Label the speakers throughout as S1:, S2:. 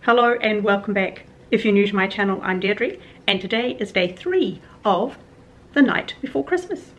S1: Hello and welcome back. If you're new to my channel, I'm Deirdre, and today is day 3 of the night before Christmas,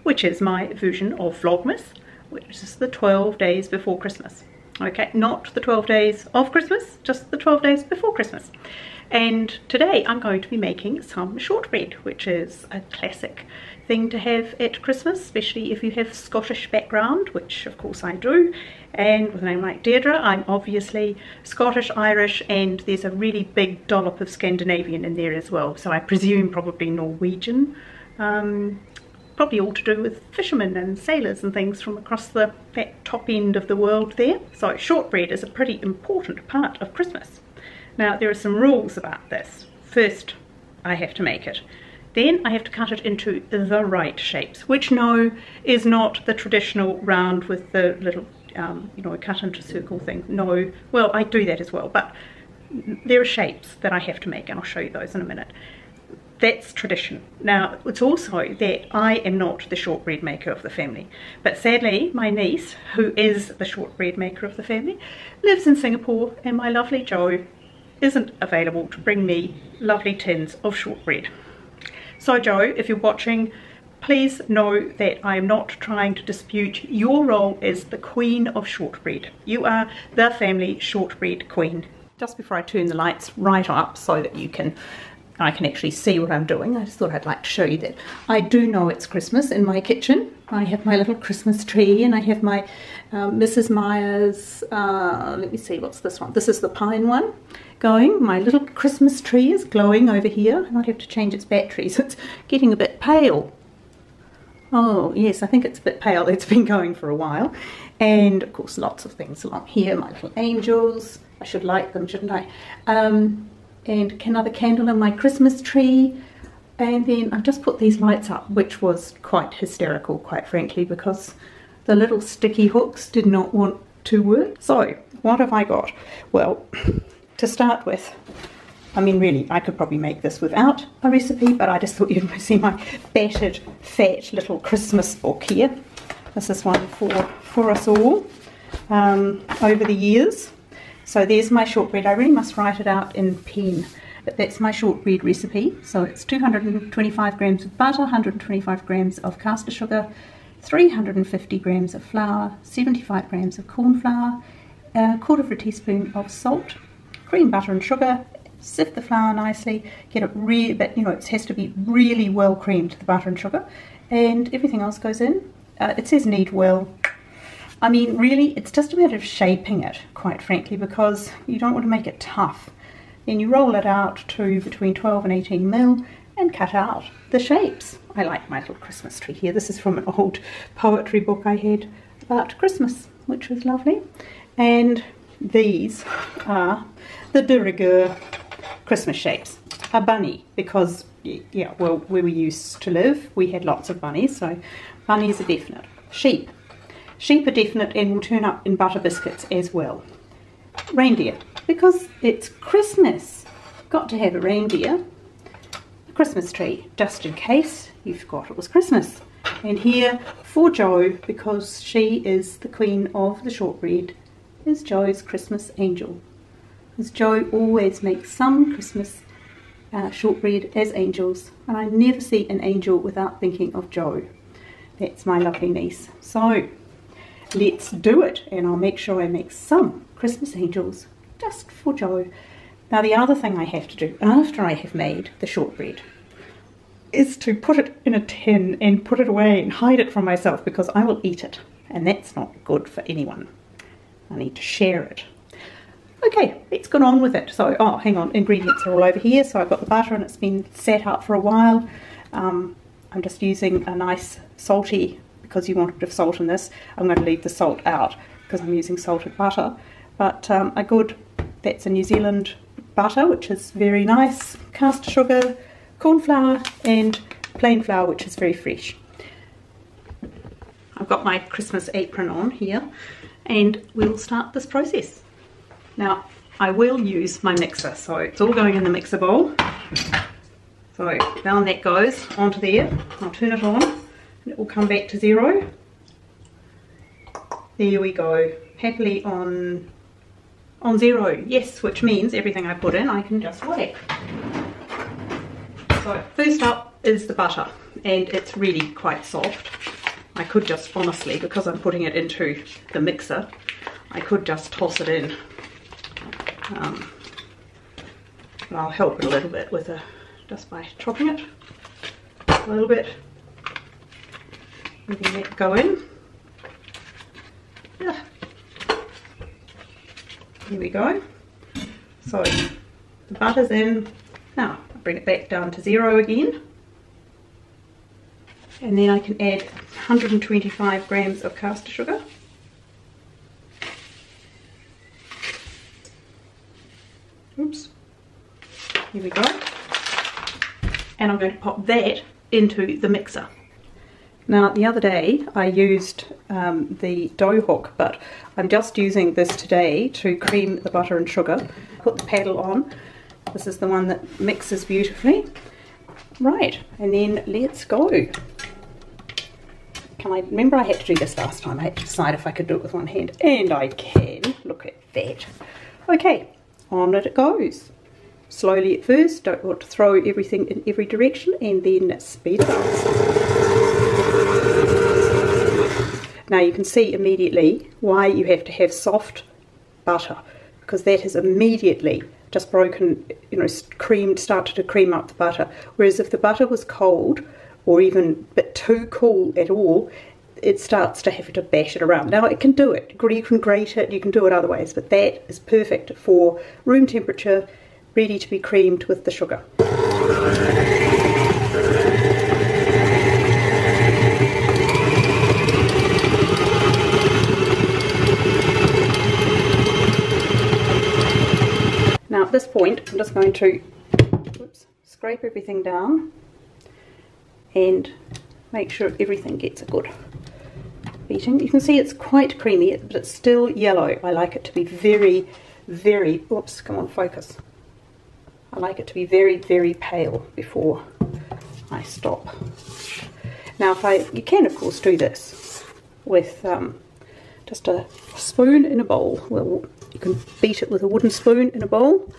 S1: which is my version of Vlogmas, which is the 12 days before Christmas. Okay, not the 12 days of Christmas, just the 12 days before Christmas. And today I'm going to be making some shortbread, which is a classic thing to have at Christmas, especially if you have Scottish background, which of course I do. And with a name like Deirdre, I'm obviously Scottish, Irish, and there's a really big dollop of Scandinavian in there as well. So I presume probably Norwegian, probably all to do with fishermen and sailors and things from across that top end of the world there. So shortbread is a pretty important part of Christmas. Now there are some rules about this. First, I have to make it. Then I have to cut it into the right shapes, which no, is not the traditional round with the little you know, cut into circle thing. No, well, I do that as well, but there are shapes that I have to make, and I'll show you those in a minute. That's tradition. Now, it's also that I am not the shortbread maker of the family, but sadly, my niece, who is the shortbread maker of the family, lives in Singapore, and my lovely Jo isn't available to bring me lovely tins of shortbread. So Jo, if you're watching, please know that I am not trying to dispute your role as the queen of shortbread. You are the family shortbread queen. Just before I turn the lights right up so that I can actually see what I'm doing, I just thought I'd like to show you that I do know it's Christmas in my kitchen. I have my little Christmas tree, and I have my Mrs. Myers, let me see, what's this one? This is the pine one going. My little Christmas tree is glowing over here. I might have to change its batteries. It's getting a bit pale. Oh yes, I think it's a bit pale. It's been going for a while. And of course lots of things along here. My little angels. I should light them, shouldn't I? And another candle in my Christmas tree. And then I've just put these lights up, which was quite hysterical, quite frankly, because the little sticky hooks did not want to work. So what have I got? Well, to start with, I mean, really, I could probably make this without a recipe, but I just thought you'd see my battered, fat little Christmas book here. This is one for us all over the years. So there's my shortbread. I really must write it out in pen, but that's my shortbread recipe. So it's 225 grams of butter, 125 grams of caster sugar, 350 grams of flour, 75 grams of corn flour, a quarter of a teaspoon of salt, cream, butter and sugar. Sift the flour nicely, get it really, but you know, it has to be really well creamed, the butter and sugar, and everything else goes in. It says knead well. I mean, really, it's just a matter of shaping it, quite frankly, because you don't want to make it tough. Then you roll it out to between 12 and 18 mil and cut out the shapes. I like my little Christmas tree here. This is from an old poetry book I had about Christmas, which was lovely. And these are the de rigueur Christmas shapes. A bunny, because, yeah, well, where we used to live, we had lots of bunnies, so bunnies are definite. Sheep. Sheep are definite and will turn up in butter biscuits as well. Reindeer, because it's Christmas. Got to have a reindeer. A Christmas tree, just in case you forgot it was Christmas. And here, for Jo, because she is the queen of the shortbread, is Jo's Christmas angel. Because Jo always makes some Christmas shortbread as angels, and I never see an angel without thinking of Jo. That's my lovely niece. So let's do it, and I'll make sure I make some Christmas angels just for Jo. Now the other thing I have to do after I have made the shortbread is to put it in a tin and put it away and hide it from myself, because I will eat it, and that's not good for anyone. I need to share it. Okay, let's get on with it. So, oh, hang on, ingredients are all over here. So I've got the butter, and it's been sat out for a while. I'm just using a nice salty, because you want a bit of salt in this. I'm going to leave the salt out because I'm using salted butter. But a good, that's a New Zealand butter, which is very nice. Caster sugar, corn flour, and plain flour, which is very fresh. I've got my Christmas apron on here, and we'll start this process. Now, I will use my mixer, so it's all going in the mixer bowl. So down that goes onto there. I'll turn it on, and it will come back to 0. There we go, happily on on 0, yes, which means everything I put in I can just weigh. So first up is the butter, and it's really quite soft. I could just, honestly, because I'm putting it into the mixer, I could just toss it in. But I'll help it a little bit with just by chopping it a little bit. Letting that go in. Yeah. Here we go. So the butter's in. Now I'll bring it back down to 0 again. And then I can add 125 grams of caster sugar. Oops. Here we go. And I'm going to pop that into the mixer. Now the other day I used the dough hook, but I'm just using this today to cream the butter and sugar. Put the paddle on. This is the one that mixes beautifully. Right, and then let's go. Remember I had to do this last time. I had to decide if I could do it with one hand, and I can. Look at that. Okay, on it goes. Slowly at first, don't want to throw everything in every direction, and then speed it up. Now you can see immediately why you have to have soft butter, because that has immediately just broken, started to cream up the butter. Whereas if the butter was cold, or even a bit too cool at all, it starts to have to bash it around. Now it can do it, you can grate it, you can do it other ways, but that is perfect for room temperature, ready to be creamed with the sugar. Now at this point I'm just going to scrape everything down and make sure everything gets a good beating. You can see it's quite creamy, but it's still yellow. I like it to be very, very, oops, come on, focus. I like it to be very, very pale before I stop. Now you can of course do this with just a spoon in a bowl. Well, you can beat it with a wooden spoon in a bowl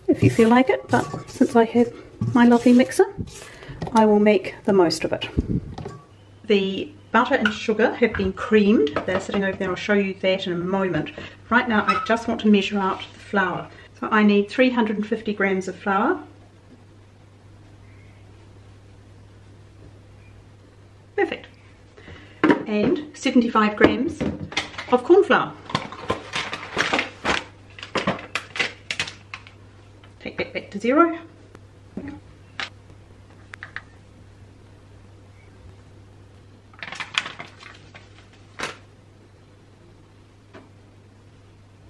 S1: if you feel like it, but since I have my lovely mixer, I will make the most of it. The butter and sugar have been creamed. They're sitting over there. I'll show you that in a moment. Right now I just want to measure out the flour. So I need 350 grams of flour. Perfect. And 75 grams of corn flour. Take that back to 0.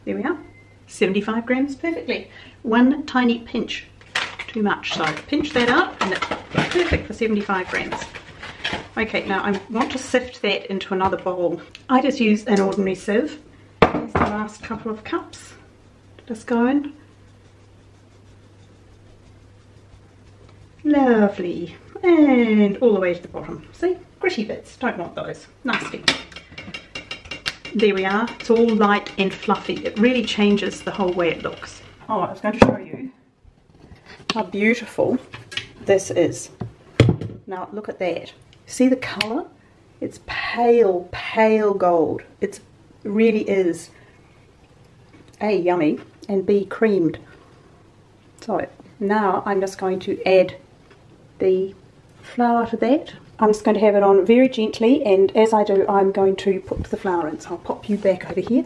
S1: There we are. 75 grams perfectly. One tiny pinch too much, so pinch that up and it's perfect for 75 grams. Okay, now I want to sift that into another bowl. I just use an ordinary sieve. Here's the last couple of cups. Just go in. Lovely. And all the way to the bottom. See? Gritty bits. Don't want those. Nasty. There we are. It's all light and fluffy. It really changes the whole way it looks. Oh, I was going to show you how beautiful this is. Now look at that. See the colour? It's pale, pale gold. It really is A, yummy, and B, creamed. So now I'm just going to add the flour to that. I'm just going to have it on very gently, and as I do I'm going to put the flour in. So I'll pop you back over here.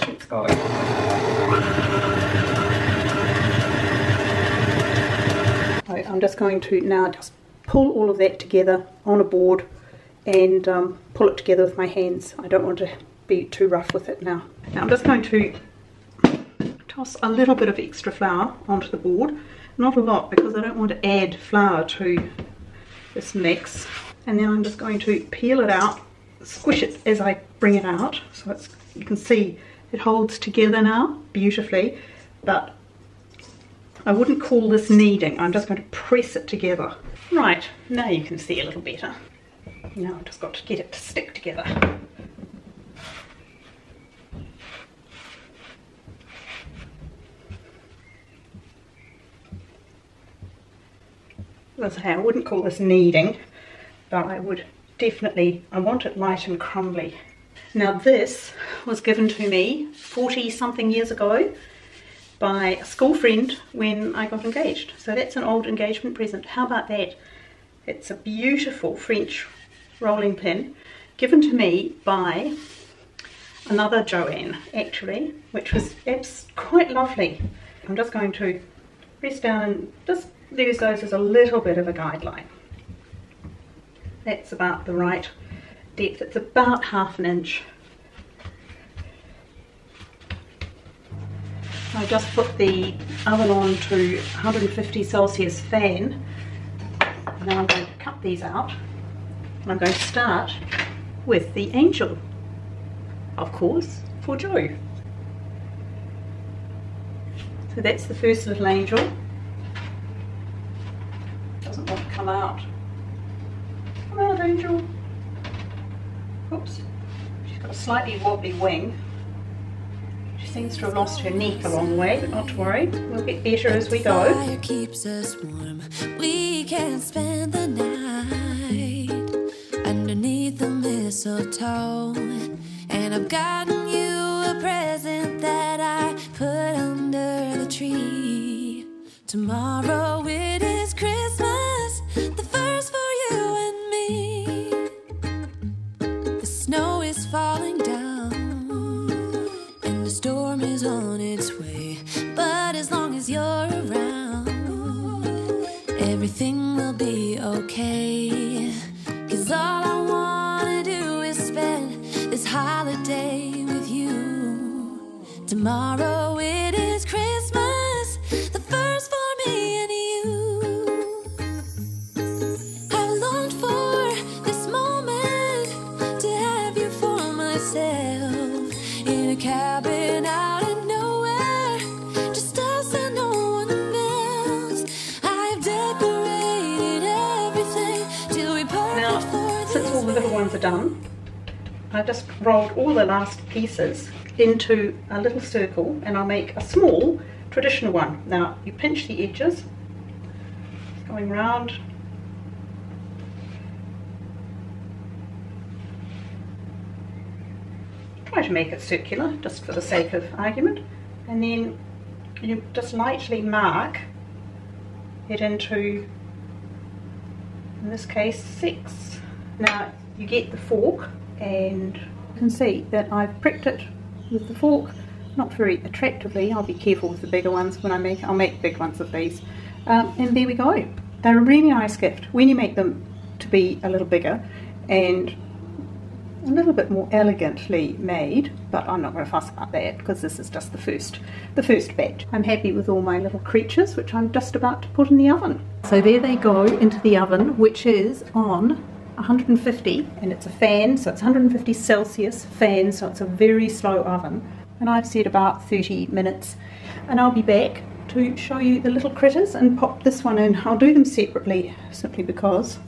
S1: Let's go. I'm just going to now just pull all of that together on a board and pull it together with my hands. I don't want to be too rough with it now. Now I'm just going to toss a little bit of extra flour onto the board. Not a lot, because I don't want to add flour to this mix. And then I'm just going to peel it out squish it as I bring it out, so it's, you can see it holds together now beautifully, but I wouldn't call this kneading. I'm just going to press it together. Right, now you can see a little better. Now I've just got to get it to stick together. As I say, I wouldn't call this kneading, but I would definitely, I want it light and crumbly. Now this was given to me 40 something years ago by a school friend when I got engaged. So that's an old engagement present. How about that? It's a beautiful French rolling pin given to me by another Joanne actually, which was quite lovely. I'm just going to press down and just use those as a little bit of a guideline. That's about the right depth. It's about 1/2 inch. I just put the oven on to 150 Celsius fan. Now I'm going to cut these out. And I'm going to start with the angel, of course, for Joe. So that's the first little angel. Doesn't want to come out. Come out, angel. Oops. She's got a slightly wobbly wing. She seems to have lost her neck along the way, but not to worry. We'll get better as we go.
S2: Fire keeps us warm. We can spend the night underneath the mistletoe. And I've gotten you a present that I put under the tree. Tomorrow it is Christmas, the first for you and me. The snow is falling down and the storm is on its way. But as long as you're around, everything will be okay. 'Cause all I wanna do is spend this holiday with you. Tomorrow it is Christmas, the first for me and you. I've longed for this moment to have you for myself, in a cabin out in nowhere, just us and no one else. I've decorated everything till we part.
S1: Now, since all the little ones are done, I've just rolled all the last pieces into a little circle, and I'll make a small traditional one. Now you pinch the edges, going round. Try to make it circular, just for the sake of argument, and then you just lightly mark it into, in this case, 6. Now you get the fork, and you can see that I've pricked it with the fork, not very attractively. I'll be careful with the bigger ones when I'll make big ones of these. And there we go. They're a really nice gift when you make them to be a little bigger and a little bit more elegantly made, but I'm not going to fuss about that because this is just the first batch. I'm happy with all my little creatures, which I'm just about to put in the oven. So there they go into the oven, which is on 150, and it's a fan, so it's 150 Celsius fan, so it's a very slow oven, and I've said about 30 minutes, and I'll be back to show you the little critters and pop this one in. I'll do them separately simply because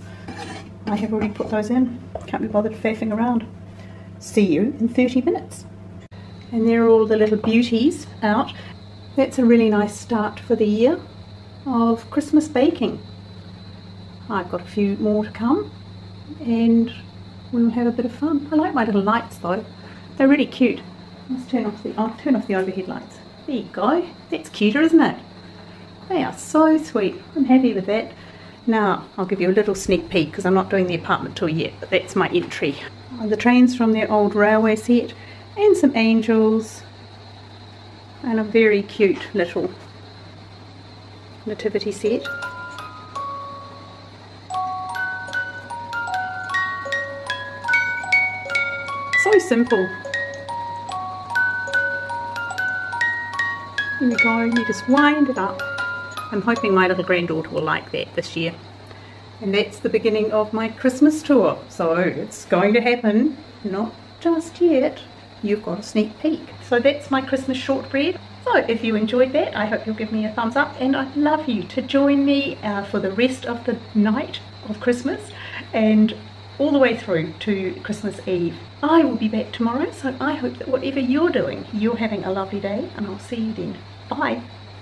S1: I have already put those in. Can't be bothered faffing around. See you in 30 minutes. And there are all the little beauties out. That's a really nice start for the year of Christmas baking. I've got a few more to come, and we'll have a bit of fun. I like my little lights though. They're really cute. Let's turn off the overhead lights. There you go. That's cuter, isn't it? They are so sweet. I'm happy with that. Now I'll give you a little sneak peek because I'm not doing the apartment tour yet, but that's my entry. The trains from their old railway set, and some angels, and a very cute little nativity set. So simple. Here we go, you just wind it up. I'm hoping my little granddaughter will like that this year. And that's the beginning of my Christmas tour. So it's going to happen, not just yet. You've got a sneak peek. So that's my Christmas shortbread. So if you enjoyed that, I hope you'll give me a thumbs up, and I'd love you to join me for the rest of the night of Christmas and all the way through to Christmas Eve. I will be back tomorrow, so I hope that whatever you're doing, you're having a lovely day, and I'll see you then. Bye.